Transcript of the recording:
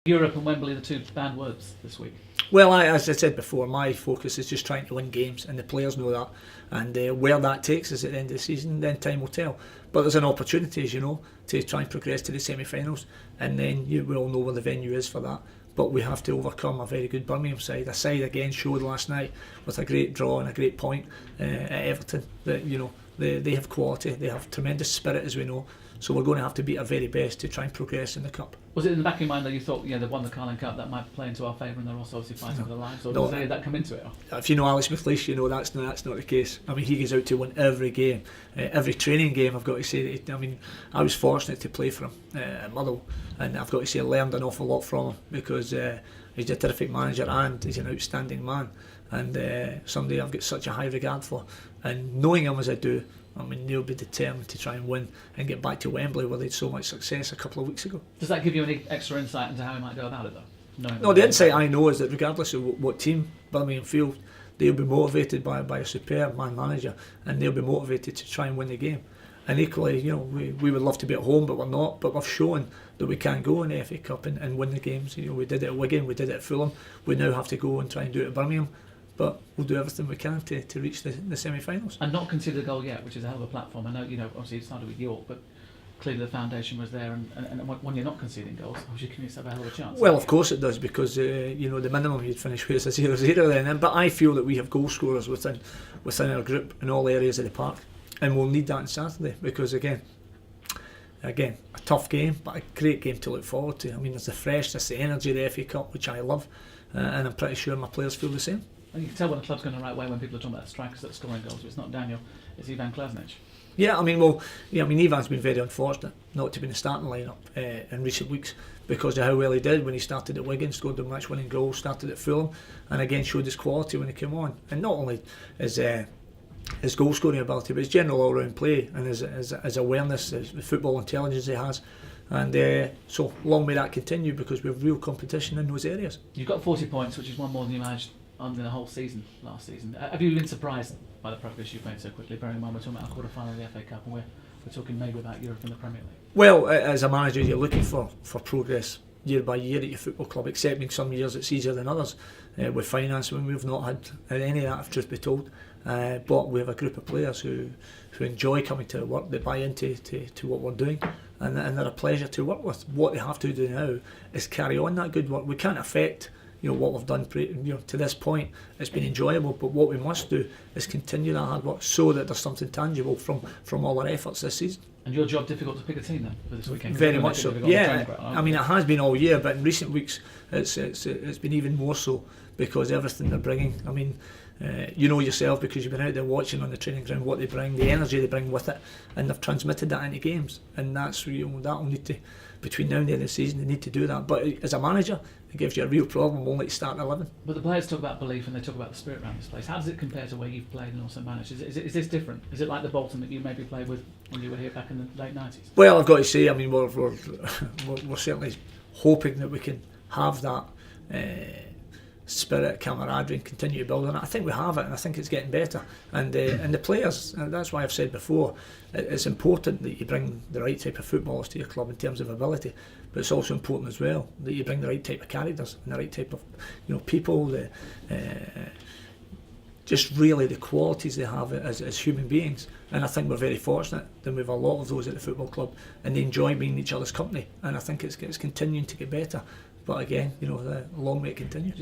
Europe and Wembley, the two banned words this week. Well, as I said before, my focus is just trying to win games, and the players know that. And where that takes us at the end of the season, then time will tell. But there's an opportunity, as you know, to try and progress to the semi-finals, and then we all know where the venue is for that. But we have to overcome a very good Birmingham side. A side again showed last night with a great draw and a great point at Everton that they have quality, they have tremendous spirit, as we know. So we're going to have to beat our very best to try and progress in the cup. Was it in the back of your mind that you thought, they've won the Carling Cup, that might play into our favour, and they're also obviously fighting for the line? So does any of that come into it? If you know Alex McLeish, you know that's not the case. I mean, he goes out to win every game, every training game. I've got to say, I was fortunate to play for him at Motherwell, and I've got to say I learned an awful lot from him because he's a terrific manager and he's an outstanding man, and somebody I've got such a high regard for. And knowing him as I do, they'll be determined to try and win and get back to Wembley where they had so much success a couple of weeks ago. Does that give you any extra insight into how he might go about it, though? No, the insight I know is that regardless of what team Birmingham field, they'll be motivated by a superb man manager, and they'll be motivated to try and win the game. And equally, we would love to be at home, but we're not. But we've shown that we can go in the FA Cup and win the games. We did it at Wigan, we did it at Fulham. We now have to go and try and do it at Birmingham. But we'll do everything we can to reach the semi-finals. And not conceded a goal yet, which is a hell of a platform. I know, obviously it started with York, but clearly the foundation was there. And when you're not conceding goals, obviously you can have a hell of a chance. Well, of course it does, because the minimum you'd finish with is a 0-0 then. But I feel that we have goal scorers within our group in all areas of the park, and we'll need that on Saturday because again, a tough game, but a great game to look forward to. There's the freshness, the energy of the FA Cup, which I love, and I'm pretty sure my players feel the same. And you can tell when the club's going the right way when people are talking about the strikers that are scoring goals. It's not Daniel, it's Ivan Klasnic. Yeah, Ivan's been very unfortunate not to be in the starting lineup in recent weeks because of how well he did when he started at Wigan, scored the match-winning goal, started at Fulham, and again showed his quality when he came on. And not only his goal-scoring ability, but his general all-round play and his awareness, his football intelligence he has. And so long may that continue because we have real competition in those areas. You've got 40 points, which is one more than you managed in the whole season last season. Have you been surprised by the progress you've made so quickly, bearing in mind we're talking about a quarter-final of the FA Cup and we're talking maybe about Europe and the Premier League? Well, as a manager you're looking for progress year by year at your football club, excepting some years it's easier than others with finance when we've not had any of that, if truth be told. But we have a group of players who enjoy coming to work, they buy into what we're doing, and they're a pleasure to work with. What they have to do now is carry on that good work. We can't affect what we've done to this point. It's been enjoyable, but what we must do is continue that hard work so that there's something tangible from all our efforts this season. And your job difficult to pick a team then for this weekend? Very much so. Yeah, it has been all year, but in recent weeks it's been even more so because everything they're bringing. You know yourself because you've been out there watching on the training ground what they bring, the energy they bring with it, and they've transmitted that into games. And that's that'll need to, between now and the end of the season, they need to do that. But as a manager, it gives you a real problem only to start 11. But the players talk about belief and they talk about the spirit around this place. How does it compare to where you've played and also managed? Is this different? Is it like the Bolton that you maybe played with when you were here back in the late 90s? Well, I've got to say, we're certainly hoping that we can have that spirit, camaraderie, and continue to build on it. I think we have it, and I think it's getting better. And the players, and that's why I've said before, it's important that you bring the right type of footballers to your club in terms of ability, but it's also important as well that you bring the right type of characters and the right type of people, just really the qualities they have as human beings. And I think we're very fortunate that we have a lot of those at the football club, and they enjoy being in each other's company. And I think it's continuing to get better. But again, long may it continue.